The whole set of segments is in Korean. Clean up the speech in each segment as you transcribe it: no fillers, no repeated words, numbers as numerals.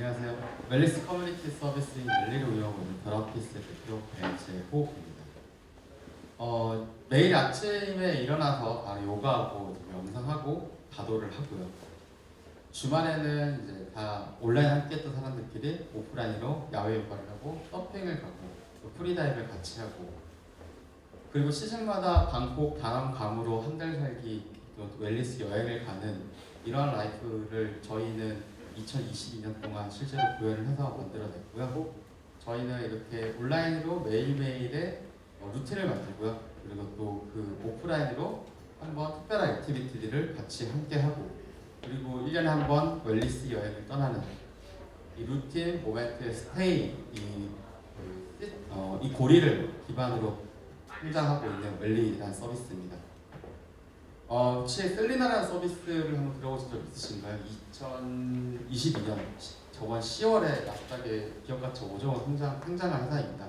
안녕하세요. 웰리스 커뮤니티 서비스인 웰리를 운영하고 있는 더라피스의 대표 배재호입니다. 매일 아침에 일어나서 바로 요가하고 명상하고 다도를 하고요. 주말에는 이제 다 온라인 함께했던 사람들끼리 오프라인으로 야외 요가를 하고 서핑을 가고 또 프리다이브를 같이 하고, 그리고 시즌마다 방콕, 다낭, 괌으로 한 달 살기, 또 웰리스 여행을 가는 이러한 라이프를 저희는 2022년 동안 실제로 구현을 해서 만들어냈고요. 저희는 이렇게 온라인으로 매일매일의 루틴을 만들고요. 그리고 또 그 오프라인으로 한번 특별한 액티비티들을 같이 함께 하고, 그리고 1년에 한 번 웰리스 여행을 떠나는 이 루틴, 모멘트, 스테이, 이 고리를 기반으로 성장하고 있는 웰리라는 서비스입니다. 혹시 셀리나라는 서비스를 한번 들어보신 적 있으신가요? 2022년 저번 10월에 나스닥에 기업가치 5조 원 상장한 회사입니다.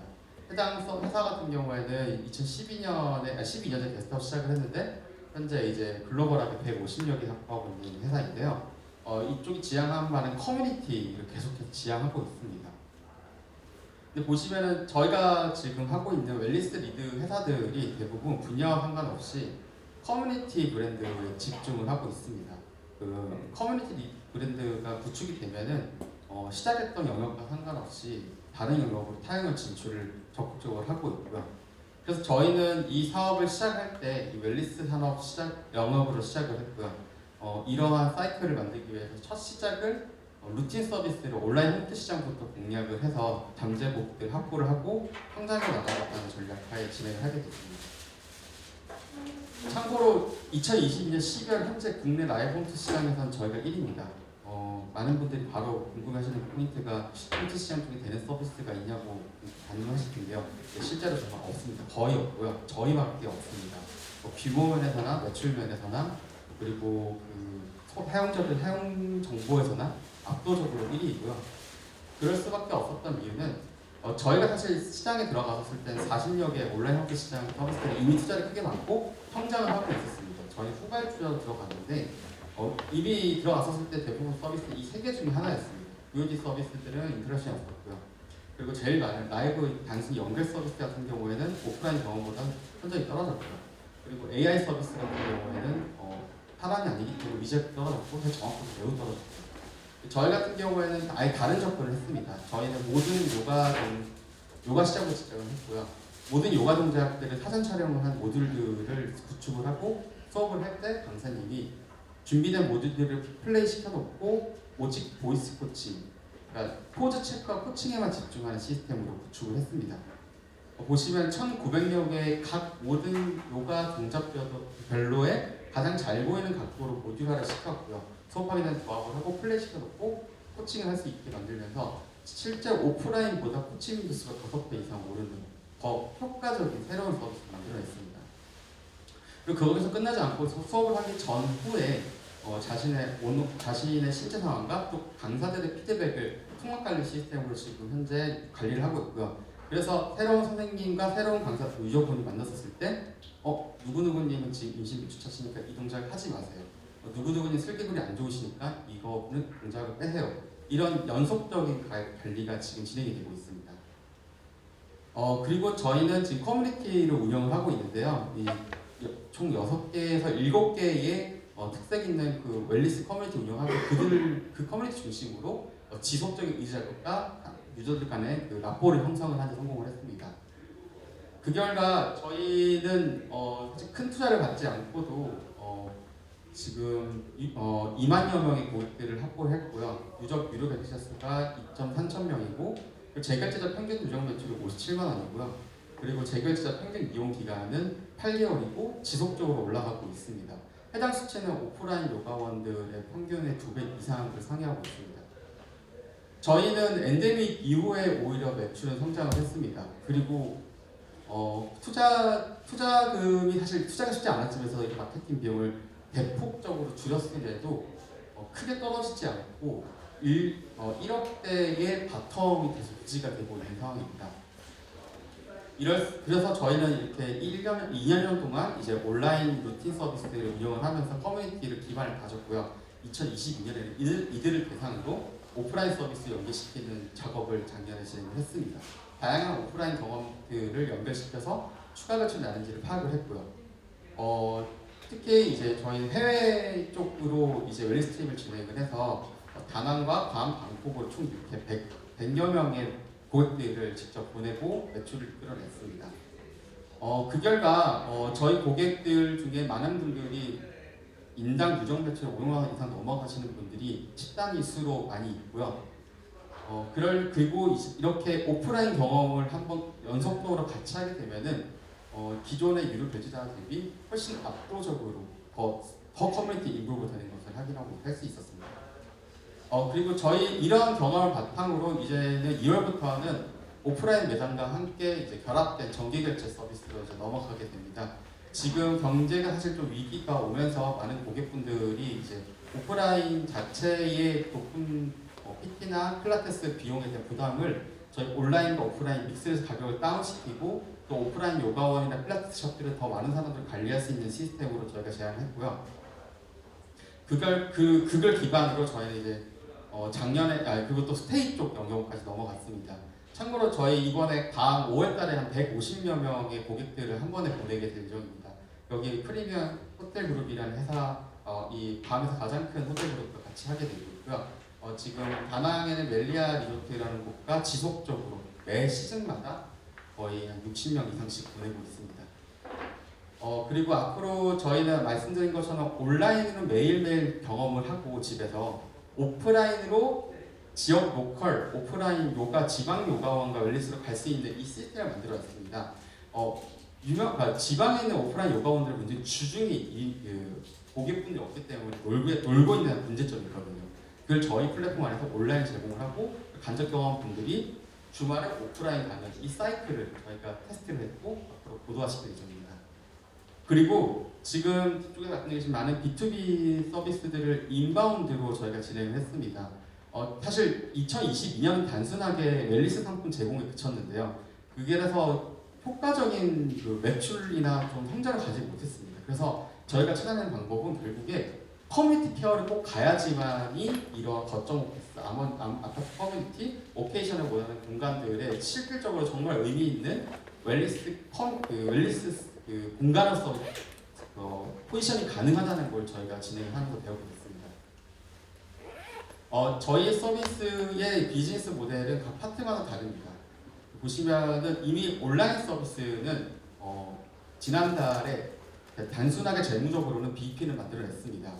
해당 회사 같은 경우에는 12년에 게스트하우스 시작을 했는데 현재 이제 글로벌하게 150여 개 확보하고 있는 회사인데요. 이쪽이 지향한 바는 커뮤니티를 계속해서 지향하고 있습니다. 근데 보시면은 저희가 지금 하고 있는 웰리스 리드 회사들이 대부분 분야와 상관없이 커뮤니티 브랜드에 집중을 하고 있습니다. 그 커뮤니티 브랜드가 구축이 되면은 시작했던 영역과 상관없이 다른 영역으로 타영을 진출을 적극적으로 하고 있고요. 그래서 저희는 이 사업을 시작할 때 이 웰리스 산업 영역으로 시작을 했고요. 이러한 사이클을 만들기 위해서 첫 시작을 루틴 서비스로 온라인 홈트 시장부터 공략을 해서 잠재복들 확보를 하고 성장해 나가겠다는 전략하에 진행을 하게 됐습니다. 참고로 2022년 12월 현재 국내 라이브 홈트 시장에서는 저희가 1위입니다. 많은 분들이 바로 궁금해하시는 포인트가 홈트 시장 중에 되는 서비스가 있냐고 반문하실 텐데요. 실제로 정말 없습니다. 거의 없고요. 저희밖에 없습니다. 규모 면에서나 매출 면에서나 그리고 그 사용자들 사용 정보에서나 압도적으로 1위이고요. 그럴 수밖에 없었던 이유는 저희가 사실 시장에 들어갔을 때는 40여 개 온라인 홈트 시장 서비스들이 이미 투자를 크게 받고 성장을 하고 있었습니다. 저희 후발주자로 들어갔는데 이미 들어갔었을 때 대부분 서비스 이 세 개 중에 하나였습니다. VOD 서비스들은 인터랙션이 없었고요. 그리고 제일 많은 라이브 단순히 연결 서비스 같은 경우에는 오프라인 경험보다 현저히 떨어졌고요. 그리고 AI 서비스 같은 경우에는 사람이 아니기 때문에 위젯 떨어졌고 정확도도 매우 떨어졌고요. 저희 같은 경우에는 아예 다른 접근을 했습니다. 저희는 모든 요가 시작으로 지정을 했고요. 모든 요가 동작들을 사전 촬영을 한 모듈들을 구축을 하고 수업을 할 때 강사님이 준비된 모듈들을 플레이 시켜놓고 오직 보이스 코칭, 그러니까 포즈 체크와 코칭에만 집중하는 시스템으로 구축을 했습니다. 보시면 1,900여 개의 각 모든 요가 동작별로의 가장 잘 보이는 각도로 모듈화를 시켰고요. 수업하게 된 조합을 하고 플레이 시켜놓고 코칭을 할 수 있게 만들면서 실제 오프라인보다 코칭 빈도수가 5배 이상 오르는 더 효과적인 새로운 서비스를 만들어냈습니다. 그리고 거기서 끝나지 않고 수업을 하기 전후에 자신의 실제 상황과 또 강사들의 피드백을 통합관리 시스템으로 지금 현재 관리를 하고 있고요. 그래서 새로운 선생님과 새로운 강사 유저분이 만났었을 때 누구누구님은 지금 임신 비추차시니까 이 동작을 하지 마세요. 누구누구님 슬기분이 안 좋으시니까 이거는 동작을 빼세요. 이런 연속적인 관리가 지금 진행이 되고 있습니다. 그리고 저희는 지금 커뮤니티를 운영을 하고 있는데요. 총 6개에서 7개의 특색 있는 그 웰리스 커뮤니티 운영하고 그 커뮤니티 중심으로 지속적인 의지자들과 유저들 간의 그 라포를 형성을 하는 데 성공을 했습니다. 그 결과 저희는 사실 큰 투자를 받지 않고도 지금 2만여 명의 고객들을 확보했고요. 유료 베네피셔 수가 2.3천 명이고 재결제자 평균 누적 매출이 57만 원이고요. 그리고 재결제자 평균 이용 기간은 8개월이고 지속적으로 올라가고 있습니다. 해당 수치는 오프라인 요가원들의 평균의 2배 이상을 상회하고 있습니다. 저희는 엔데믹 이후에 오히려 매출은 성장을 했습니다. 그리고 투자금이 사실 투자가 쉽지 않았으면서 이 마케팅 비용을 대폭적으로 줄였음에도 크게 떨어지지 않고 1억대의 바텀이 계속 유지가 되고 있는 상황입니다. 그래서 저희는 이렇게 2년 동안 이제 온라인 루틴 서비스를 운영을 하면서 커뮤니티를 기반을 다졌고요. 2022년에는 이들을 대상으로 오프라인 서비스 연계시키는 작업을 작년에 진행을 했습니다. 다양한 오프라인 경험들을 연결시켜서 추가 가치를 나는지를 파악을 했고요. 특히 이제 저희 해외 쪽으로 이제 웰리스 트립을 진행을 해서 다낭과 괌, 방콕으로 총 이렇게 100여 명의 고객들을 직접 보내고 매출을 끌어냈습니다. 그 결과 저희 고객들 중에 많은 분들이 인당 누적 매출 500만 원 이상 넘어가시는 분들이 10단위 수로 많이 있고요. 그리고 이렇게 오프라인 경험을 한번 연속적으로 같이 하게 되면은 기존의 유료 결제자 대비 훨씬 압도적으로 더 커뮤니티 인브로브 되는 것을 확인하고 할 수 있었습니다. 그리고 저희 이러한 경험을 바탕으로 이제는 2월부터는 오프라인 매장과 함께 이제 결합된 정기 결제 서비스로 이제 넘어가게 됩니다. 지금 경제가 사실 좀 위기가 오면서 많은 고객분들이 이제 오프라인 자체의 높은 PT나 필라테스 비용에 대한 부담을 저희 온라인과 오프라인 믹스해서 가격을 다운시키고 또 오프라인 요가원이나 필라테스 샵들을 더 많은 사람들을 관리할 수 있는 시스템으로 저희가 제안했고요. 그걸 기반으로 저희는 이제 작년에 그리고 또 스테이 쪽 영역까지 넘어갔습니다. 참고로 저희 이번에 다음 5월달에 한 150여 명의 고객들을 한 번에 보내게 될 예정입니다. 여기 프리미엄 호텔 그룹이라는 회사, 이 밤에서 가장 큰 호텔 그룹과 같이 하게 되고 있고요. 지금 다낭에는 멜리아 리조트라는 곳과 지속적으로 매 시즌마다 거의 한 60명 이상씩 보내고 있습니다. 그리고 앞으로 저희는 말씀드린 것처럼 온라인으로 매일매일 경험을 하고 집에서 오프라인으로 지역 로컬 오프라인 요가 지방 요가원과 웰리스로 갈 수 있는 이 시스템을 만들어놨습니다. 지방에 있는 오프라인 요가원들은 문제 주중에 고객분들이 없기 때문에 놀고 있는 문제점이 있거든요. 그걸 저희 플랫폼 안에서 온라인 제공을 하고 간접 경험 분들이 주말에 오프라인 가는 이 사이클을 저희가 테스트를 했고 앞으로 고도화시킬 예정입니다. 그리고 지금 쪽에 갖고 계신 많은 B2B 서비스들을 인바운드로 저희가 진행을 했습니다. 사실 2022년 단순하게 웰리스 상품 제공에 그쳤는데요. 그래서 효과적인 그 매출이나 좀 성장을 가지 못했습니다. 그래서 저희가 찾아낸 방법은 결국에 커뮤니티 케어를 꼭 가야지만이 이러한 거점 오피스, 아파트 커뮤니티, 오케이션을 원하는 공간들에 실질적으로 정말 의미 있는 웰리스 공간으로서 포지션이 가능하다는 걸 저희가 진행하면서 배우게 됐습니다. 저희 서비스의 비즈니스 모델은 각 파트마다 다릅니다. 보시면은 이미 온라인 서비스는 지난달에 단순하게 재무적으로는 BEP를 만들어냈습니다.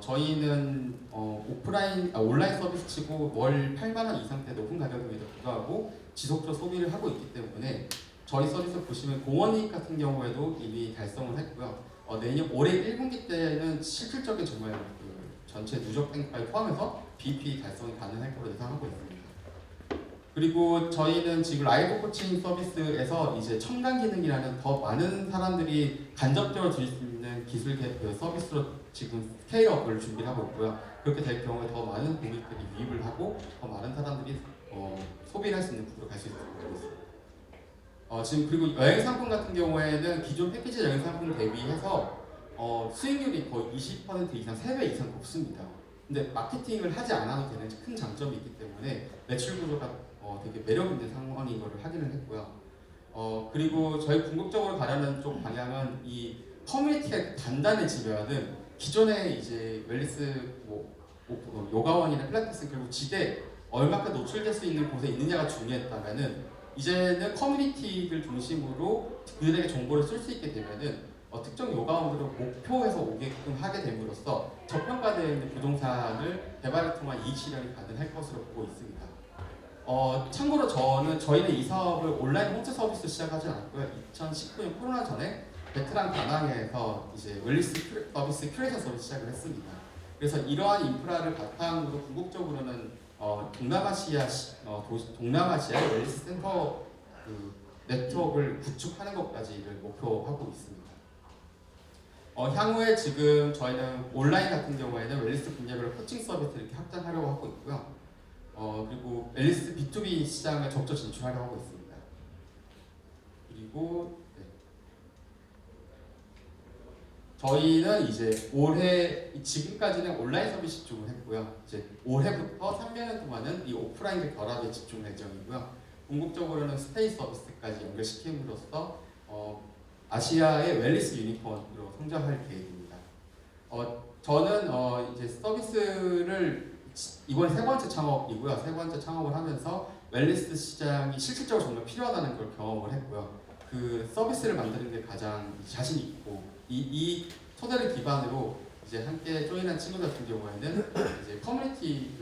저희는 온라인 서비스 치고 월 8만 원 이상대 높은 가격임에도 불구하고 지속적으로 소비를 하고 있기 때문에 저희 서비스 보시면 공원이익 같은 경우에도 이미 달성을 했고요. 올해 1분기 때는 실질적인 정말 전체 누적 뱅크까지 포함해서 BEP 달성이 가능할 것으로 예상하고 있습니다. 그리고 저희는 지금 라이브 코칭 서비스에서 이제 첨단 기능이라는 더 많은 사람들이 간접적으로 줄 수 있는 기술 서비스로 지금 스케일업을 준비하고 있고요. 그렇게 될 경우에 더 많은 고객들이 유입을 하고 더 많은 사람들이 소비를 할 수 있는 구조로 갈 수 있도록 되고 있습니다. 지금 그리고 여행 상품 같은 경우에는 기존 패키지 여행 상품 대비해서 수익률이 거의 20% 이상, 3배 이상 높습니다. 근데 마케팅을 하지 않아도 되는 큰 장점이 있기 때문에 매출 구조가 되게 매력 있는 상황인 것을 확인을 했고요. 그리고 저희 궁극적으로 가려는 쪽 방향은 이 커뮤니티가 단단해지면은 기존에 이제 웰리스 요가원이나 필라테스 그리고 지대 얼마큼 노출될 수 있는 곳에 있느냐가 중요했다면은 이제는 커뮤니티를 중심으로 그들에게 정보를 쓸 수 있게 되면은 특정 요가원들을 목표해서 오게끔 하게 됨으로써 저평가되어 있는 부동산을 개발을 통한 이익 실현이 가능할 것으로 보고 있습니다. 참고로 저희는 이 사업을 온라인 홈트 서비스 시작하지 않았고요. 2019년 코로나 전에 베트남 다낭에서 이제 웰리스 서비스 큐레이션 서비스 시작을 했습니다. 그래서 이러한 인프라를 바탕으로 궁극적으로는 동남아시아 웰리스 센터 네트워크를 구축하는 것까지를 목표하고 있습니다. 향후에 지금 저희는 온라인 같은 경우에는 웰리스 분야별 코칭 서비스를 이렇게 확장하려고 하고 있고요. 그리고 웰리스 B2B 시장에 적극 진출하려고 하고 있습니다. 그리고 저희는 이제 올해 지금까지는 온라인 서비스 집중을 했고요. 이제 올해부터 3년 동안은 이 오프라인과 결합에 집중 예정이고요. 궁극적으로는 스테이 서비스까지 연결시킴으로써 아시아의 웰니스 유니콘으로 성장할 계획입니다. 저는 이제 서비스를 이번 세 번째 창업이고요. 세 번째 창업을 하면서 웰니스 시장이 실질적으로 정말 필요하다는 걸 경험을 했고요. 그 서비스를 만드는 데 가장 자신 있고 이 토대를 기반으로 이제 함께 조인한 친구들 같은 경우에는 이제 커뮤니티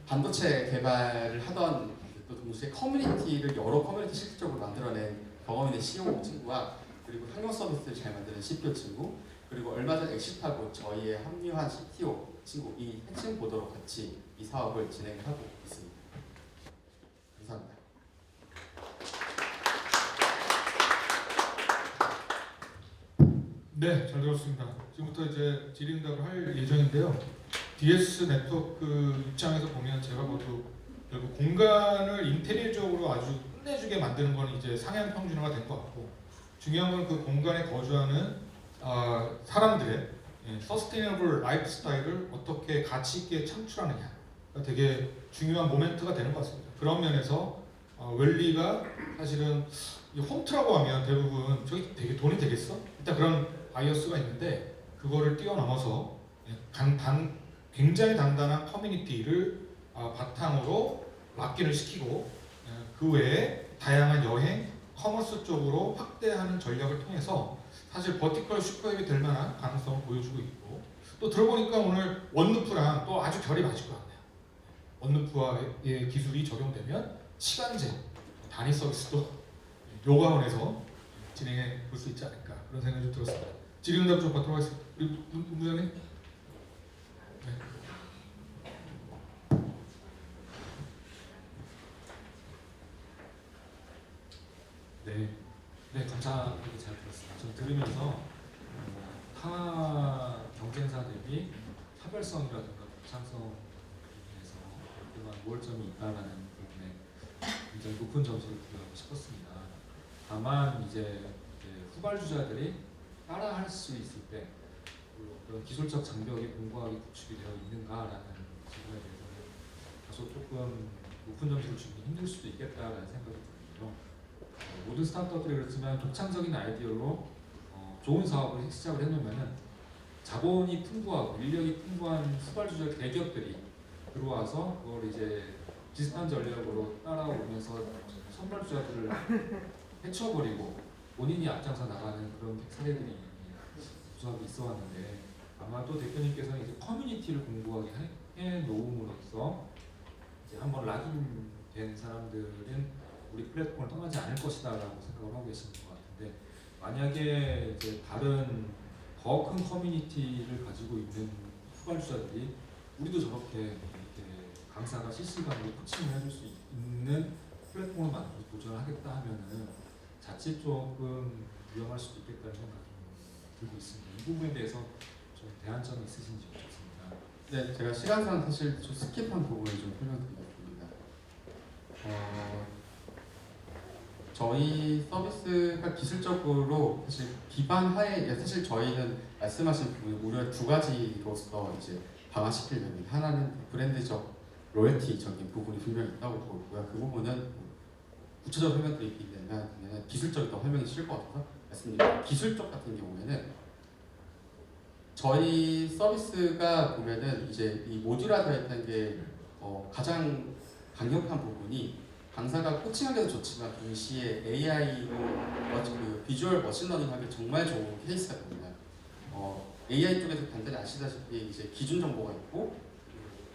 반도체 개발을 하던 또 동시에 커뮤니티를 여러 커뮤니티 실질적으로 만들어낸 경험 있는 CEO 친구와 그리고 항공 서비스를 잘 만드는 CPO 친구 그리고 얼마 전 엑시트하고 저희의 합류한 CTO 친구 이 핵심 보도로 같이 이 사업을 진행하고 있습니다. 감사합니다. 네, 잘 들었습니다. 지금부터 이제 질의응답을 할 예정인데요. DS 네트워크 입장에서 보면 제가 봐도 결국 공간을 인테리어적으로 아주 끝내주게 만드는 건 이제 상향 평준화가 된 것 같고 중요한 건 그 공간에 거주하는 사람들의 서스테이너블 라이프 스타일을 어떻게 가치 있게 창출하느냐가 되게 중요한 모멘트가 되는 것 같습니다. 그런 면에서 웰리가 사실은 이 홈트라고 하면 대부분 저기 되게 돈이 되겠어? 일단 그런 바이어스가 있는데 그거를 뛰어넘어서 굉장히 단단한 커뮤니티를 바탕으로 락인을 시키고 그 외에 다양한 여행, 커머스 쪽으로 확대하는 전략을 통해서 사실 버티컬 슈퍼앱이 될 만한 가능성을 보여주고 있고 또 들어보니까 오늘 원루프랑 또 아주 결이 맞을 것 같네요. 원루프와의 기술이 적용되면 시간제, 단위 서비스도 요가원에서 진행해 볼 수 있지 않을까 그런 생각이 좀 들었습니다. 질의응답 좀 받도록 하겠습니다. 우리 본부장님. 네, 감사하게 잘 들었습니다. 좀 들으면서 타 경쟁사 대비 차별성이라든가 독창성에서 그동안 우월점이 있다라는 부분에 굉장히 높은 점수를 부여하고 싶었습니다. 다만 이제 후발주자들이 따라할 수 있을 때 그런 기술적 장벽이 공고하게 구축이 되어 있는가라는 질문에 대해서는 다소 조금 높은 점수를 주기 힘들 수도 있겠다라는 생각이 들고요. 모든 스타트업들이 그렇지만 독창적인 아이디어로 좋은 사업을 시작을 해놓으면은 자본이 풍부하고 인력이 풍부한 후발주자 대기업들이 들어와서 그걸 이제 비슷한 전략으로 따라오면서 선발주자들을 해쳐버리고 본인이 앞장서 나가는 그런 사례들이 수업이 있어 왔는데 아마도 대표님께서는 이제 커뮤니티를 공부하게 해 놓음으로써 이제 한번 락인된 사람들은 우리 플랫폼을 떠나지 않을 것이다라고 생각을 하고 계시는 것 같은데 만약에 이제 다른 더 큰 커뮤니티를 가지고 있는 후발주자들이 우리도 저렇게 이렇게 강사가 실시간으로 코칭을 해줄 수 있는 플랫폼을 만들어 도전을 하겠다 하면은 자칫 조금 위험할 수도 있겠다는 생각이 들고 있습니다. 이 부분에 대해서 좀 대안점이 있으신지 여쭙습니다. 네, 제가 시간상 사실 좀 스킵한 부분을 좀 설명드리겠습니다. 저희 서비스가 기술적으로 사실 기반 하에 사실 저희는 말씀하신 부분 우려 두 가지로서 이제 강화시킬 면이 하나는 브랜드적 로열티적인 부분이 분명히 있다고 보고요. 그 부분은 구체적으로 설명드리기 때문에 기술적인 더 설명이 싫을 것 같아서 말씀드립니다. 기술적 같은 경우에는 저희 서비스가 보면은 이제 이 모듈화 되어 있다는 게 가장 강력한 부분이 강사가 코칭하기도 좋지만 동시에 AI로 그 비주얼 머신러닝하기 정말 좋은 케이스가 됩니다. AI 쪽에서 간단히 아시다시피 이제 기준 정보가 있고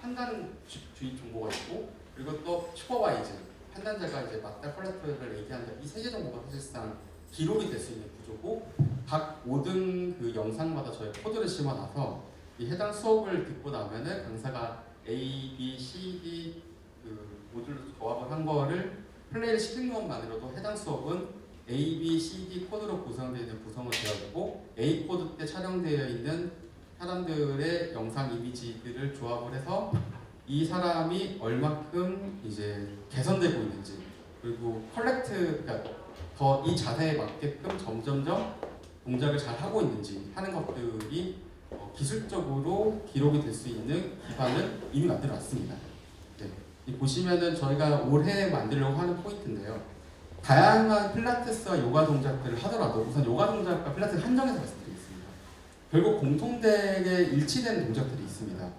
판단주의 정보가 있고 그리고 또 슈퍼바이즈 판단자가 이제 맞다 콜렉터를 얘기한다 이 세 개 정보가 사실상 기록이 될 수 있는 구조고 각 모든 그 영상마다 저희 코드를 심어놔서 이 해당 수업을 듣고 나면은 강사가 A, B, C, D 그 모듈로 조합을 한 거를 플레이를 시킨 것만으로도 해당 수업은 A, B, C, D 코드로 구성되어 있는 구성을 되어있고 A 코드 때 촬영되어 있는 사람들의 영상 이미지들을 조합을 해서 이 사람이 얼마큼 이제 개선되고 있는지 그리고 컬렉트 그러니까 더 이 자세에 맞게끔 점점점 동작을 잘 하고 있는지 하는 것들이 기술적으로 기록이 될 수 있는 기반을 이미 만들어 놨습니다. 네. 이 보시면은 저희가 올해 만들려고 하는 포인트인데요. 다양한 필라테스와 요가 동작들을 하더라도 우선 요가 동작과 필라테스 한정해서 말씀드리겠습니다. 결국 공통되게 일치되는 동작들이 있습니다.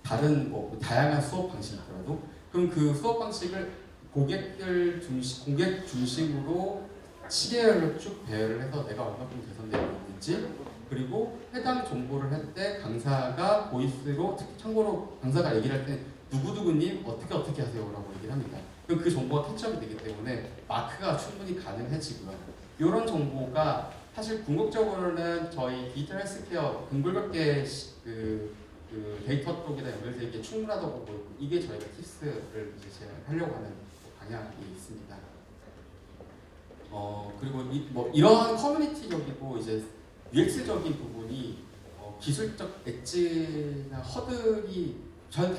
다른 뭐 다양한 수업 방식이 있더라도 그럼 그 수업 방식을 고객 중심으로 시계열로 쭉 배열을 해서 내가 얼마큼 개선되고 있는지 그리고 해당 정보를 할 때 강사가 보이스로 참고로 강사가 얘기를 할 때 누구누구님 어떻게 하세요라고 얘기를 합니다. 그럼 그 정보가 캐치업이 되기 때문에 마크가 충분히 가능해지고요. 이런 정보가 사실 궁극적으로는 저희 디지털 헬스케어 근골격계 그 데이터 쪽에다 연결되기에 충분하다고 보이고 이게 저희가 팁스를 이제 제가 하려고 하는 방향이 있습니다. 그리고 이러한 커뮤니티적이고 이제 UX적인 부분이 기술적 엣지나 허들이 저는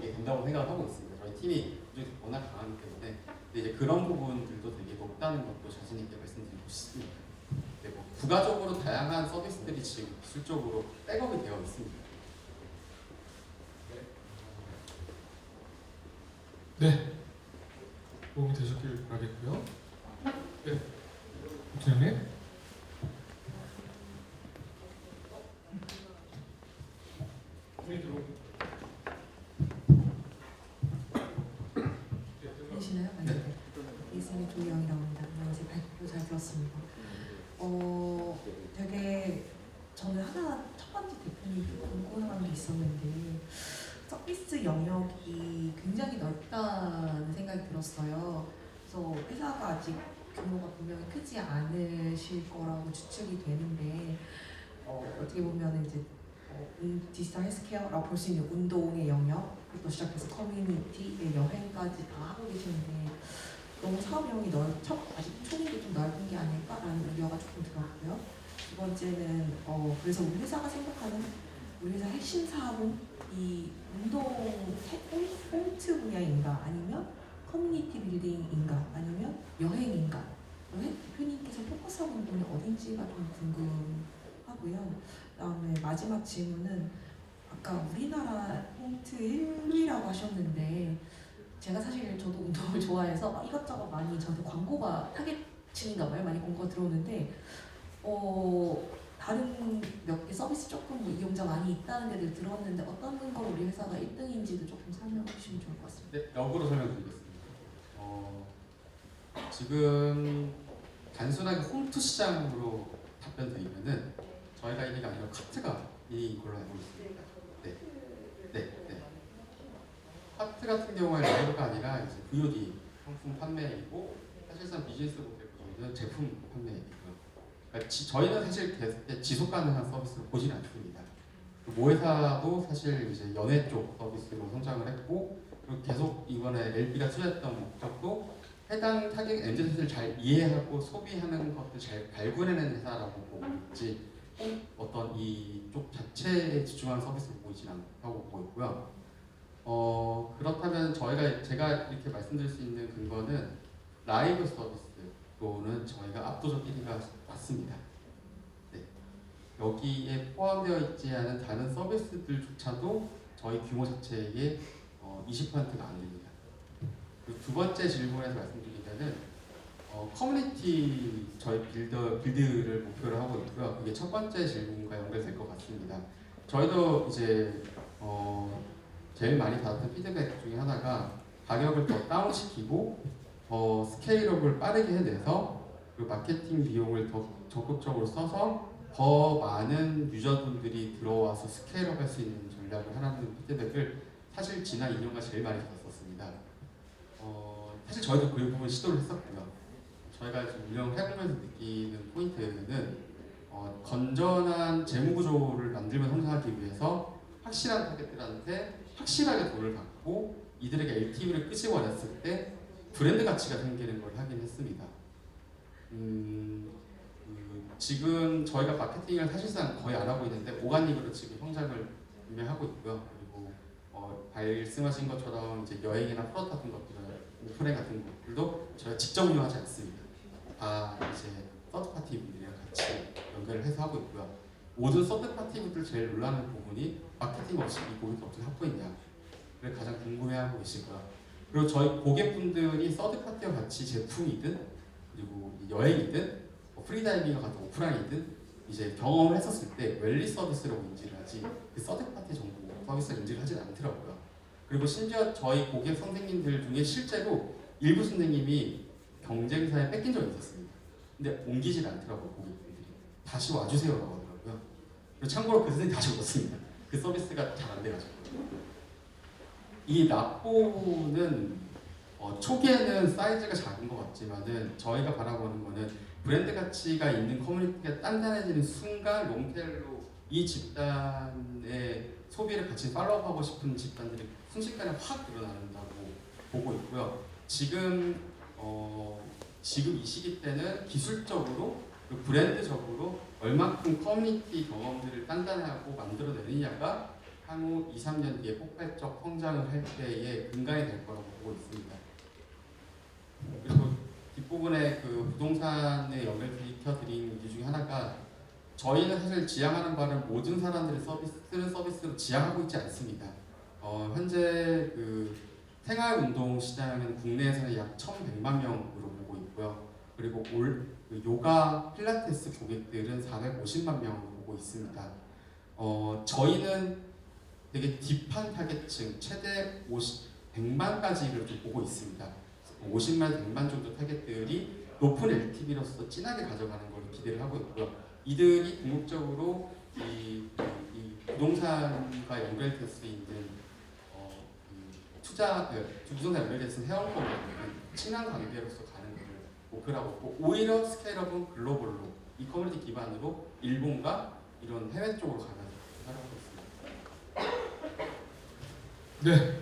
되게 된다고 생각하고 있습니다. 저희 팀이 워낙 강하기 때문에 근데 이제 그런 부분들도 되게 높다는 것도 자신 있게 말씀드리고 싶습니다. 네, 뭐 부가적으로 다양한 서비스들이 지금 기술적으로 백업이 되어 있습니다. 네, 도움이 되셨길 바라겠고요. 네, 부장님. 보시나요? 네. 이승희 조희영이라고 합니다. 어제 발표 잘 들었습니다. 되게 저는 첫 번째 대표님 궁금한 게 있었는데 서비스 영역이 굉장히 넓다는 생각이 들었어요. 그래서 회사가 아직 규모가 분명히 크지 않으실 거라고 추측이 되는데 어떻게 보면 이제 디지털 헬스케어라고 볼 수 있는 운동의 영역부터 시작해서 커뮤니티의 여행까지 다 하고 계시는데 너무 사업 영역이 아직 초기도 좀 넓은 게 아닐까라는 우려가 조금 들었고요. 두 번째는 그래서 우리 회사가 생각하는 우리 회사 핵심 사업은 이 운동 홈트 분야인가 아니면 커뮤니티 빌딩인가 아니면 여행인가 대표님께서 포커스하고 있는 분이 어딘지가 좀 궁금하고요. 그다음에 마지막 질문은 아까 우리나라 홈트 1위라고 하셨는데 제가 사실 저도 운동을 좋아해서 이것저것 많이 저도 광고가 타겟층인가 봐요. 많이 광고가 들어오는데 다른 몇 개 서비스 조금 이용자 많이 있다는 데를 들었는데 어떤 근거로 우리 회사가 1등인지도 조금 설명해 주시면 좋을 것 같습니다. 네, 역으로 설명드리겠습니다. 지금 단순하게 홈트 시장으로 답변드리면은 저희가 1위가 아니라 카트가 1위인 걸로 알고 있습니다. 네. 카트 같은 경우에 라이브가 아니라 이제 VOD 상품 판매이고 사실상 비즈니스 모델 구조는 제품 판매이고요. 그러니까 저희는 사실 계속 지속 가능한 서비스를 보지는 않습니다. 모 회사도 사실 이제 연예 쪽 서비스로 성장을 했고 그리고 계속 이번에 LB가 투자했던 목적도 해당 타겟 MZ세대를 잘 이해하고 소비하는 것들 잘 발굴해내는 회사라고 보고 있지 어떤 이쪽 자체에 집중하는 서비스를 보이진 않다고 보고 있고요. 그렇다면 제가 이렇게 말씀드릴 수 있는 근거는 라이브 서비스로는 저희가 압도적 1위가 맞습니다. 네. 여기에 포함되어 있지 않은 다른 서비스들조차도 저희 규모 자체의 20%가 안 됩니다. 그리고 두 번째 질문에서 말씀드리면은 커뮤니티 저희 빌드를 목표로 하고 있고요. 그게 첫 번째 질문과 연결될 것 같습니다. 저희도 이제 제일 많이 받았던 피드백 중에 하나가 가격을 더 다운시키고 더 스케일업을 빠르게 해내서 그리고 마케팅 비용을 더 적극적으로 써서 더 많은 유저분들이 들어와서 스케일업할 수 있는 전략을 하라는 피드백을 사실 지난 2년간 제일 많이 받았었습니다. 사실 저희도 그 부분 시도를 했었고요. 저희가 지금 운영해보면서 느끼는 포인트는 건전한 재무구조를 만들면서 성장하기 위해서 확실한 타겟들한테 확실하게 돈을 받고 이들에게 LTV를 끄집어냈을 때 브랜드 가치가 생기는 걸 확인했습니다. 지금 저희가 마케팅을 사실상 거의 안 하고 있는데 오가닉으로 지금 성장을 분명하고 있고요. 그리고 말씀하신 것처럼 이제 여행이나 프로덕트 같은 것들, 오프라인 같은 것들도 저희가 직접 운영하지 않습니다. 다 이제 서드 파티 분들이랑 같이 연결을 해서 하고 있고요. 모든 서드 파티분들 제일 놀라는 부분이 마케팅 없이 이 고객을 어떻게 확보했냐 를 가장 궁금해하고 계시고요. 그리고 저희 고객분들이 서드 파티와 같이 제품이든 그리고 여행이든 프리다이빙과 같은 오프라인이든 이제 경험을 했었을 때 웰리 서비스라고 인지를 하지 그 서드 파티 정보 서비스를 인지를 하진 않더라고요. 그리고 심지어 저희 고객 선생님들 중에 실제로 일부 선생님이 경쟁사에 뺏긴 적이 있었습니다. 근데 옮기질 않더라고요. 고객분들이 다시 와주세요라고 하더라고요. 그리고 참고로 그 선생님 다시 오셨습니다. 그 서비스가 잘 안 돼가지고. 이 라포는 초기에는 사이즈가 작은 것 같지만은 저희가 바라보는 거는 브랜드 가치가 있는 커뮤니티가 단단해지는 순간 롱테일로 이 집단의 소비를 같이 팔로우하고 싶은 집단들이 순식간에 확 늘어난다고 보고 있고요. 지금 이 시기 때는 기술적으로 그리고 브랜드적으로 얼만큼 커뮤니티 경험들을 단단하고 만들어내느냐가 향후 2, 3년 뒤에 폭발적 성장을 할 때의 근간이 될 거라고 보고 있습니다. 그리고 뒷부분에 그 부동산에 연결시켜드린 이유 중에 하나가 저희는 사실 지향하는 바는 모든 사람들의 쓰는 서비스로 지향하고 있지 않습니다. 현재 그 생활운동 시장은 국내에서는 약 1,100만 명으로 보고 있고요. 그리고 그 요가 필라테스 고객들은 450만 명으로 보고 있습니다. 저희는 되게 딥한 타겟층, 최대 100만까지를 좀 보고 있습니다. 50만, 100만 정도 타겟들이 높은 LTV로서 진하게 가져가는 걸 기대를 하고 있고요. 이들이 궁극적으로 이 부동산과 연결될 수 있는 부동산 연결될 수 있는 회원권을 친한 관계로서 가는 것을 목표로 하고 있고 오히려 스케일업은 글로벌로 이 커뮤니티 기반으로 일본과 이런 해외 쪽으로 가면서 하려고 있습니다. 네.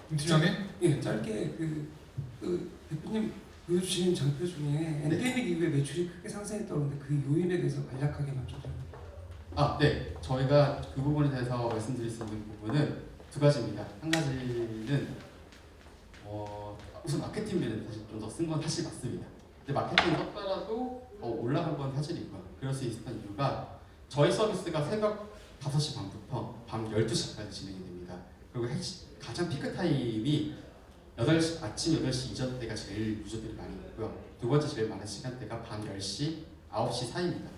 김 팀장님. 예, 짧게 그 대표님 보여주신 장표 중에 엔데믹 이후에 매출이 크게 상승했다는데 그 요인에 대해서 간략하게 좀. 네. 저희가 그 부분에 대해서 말씀드릴 수 있는 부분은 두 가지입니다. 한 가지는 우선 마케팅 비는 사실 좀 더 쓴 건 사실 맞습니다. 근데 마케팅 썼더라도 올라간 건 사실이고요. 그럴 수 있었던 이유가 저희 서비스가 새벽 5시 반부터 밤 12시까지 진행이 됩니다. 그리고 가장 피크 타임이 아침 8시 이전 때가 제일 유저들이 많이 있고요. 두 번째 제일 많은 시간대가 밤 10시, 9시 사이입니다.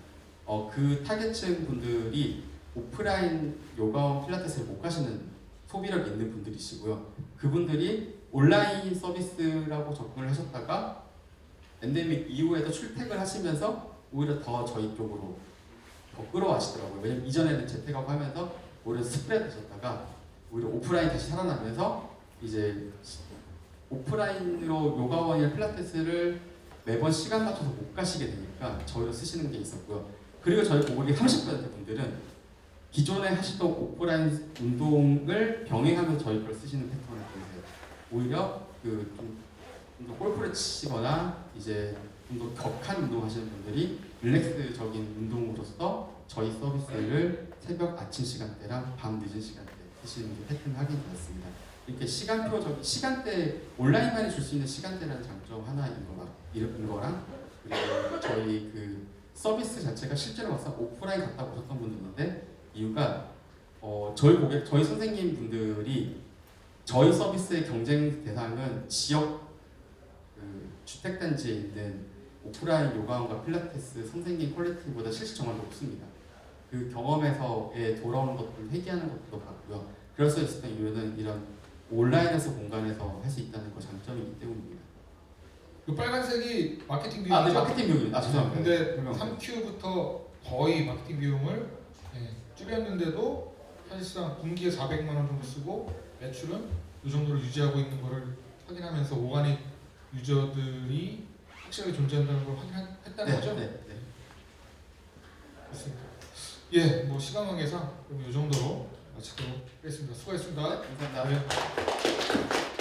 그 타겟층 분들이 오프라인 요가원 필라테스를 못 가시는 소비력 있는 분들이시고요. 그분들이 온라인 서비스라고 접근을 하셨다가 엔데믹 이후에도 출퇴근을 하시면서 오히려 더 저희 쪽으로 더 끌어와시더라고요. 왜냐면 이전에는 재택하고 하면서 오히려 스프레드 하셨다가 오히려 오프라인 다시 살아나면서 이제 오프라인으로 요가원이나 필라테스를 매번 시간 맞춰서 못 가시게 되니까 저희로 쓰시는 게 있었고요. 그리고 저희 고객의 30% 분들은 기존에 하시던 오프라인 운동을 병행하면서 저희 걸 쓰시는 패턴을 보이세요. 오히려 좀 더 골프를 치시거나 이제 좀 더 격한 운동 하시는 분들이 릴렉스적인 운동으로서 저희 서비스를 새벽 아침 시간대랑 밤 늦은 시간대 쓰시는 게 패턴이 확인되었습니다. 이렇게 시간대 온라인만이 줄 수 있는 시간대라는 장점 하나인 거랑 그리고 저희 그 서비스 자체가 실제로 막상 오프라인 갔다 오셨던 분도 있는데 이유가 저희 선생님 분들이 저희 서비스의 경쟁 대상은 지역 주택단지에 있는 오프라인 요가원과 필라테스 선생님 퀄리티보다 실질 정말 높습니다. 그 경험에서의 돌아오는 것들을 회귀하는 것도 같고요. 그럴 수 있었던 이유는 이런 온라인에서 공간에서 할 수 있다는 그 장점이기 때문입니다. 그 빨간색이 마케팅 비용이죠? 네, 마케팅 비용입니다. 죄송합니다. 근데 3Q부터 거의 마케팅 비용을 줄였는데도 사실상 분기에 400만 원 정도 쓰고 매출은 이 정도로 유지하고 있는 것을 확인하면서 오가닉 유저들이 확실하게 존재한다는 걸 확인했다는 거죠? 네. 그렇습니다. 예, 뭐 시간 관계상 그럼 이 정도로 마치도록 하겠습니다. 수고하셨습니다. 감사합니다. 네.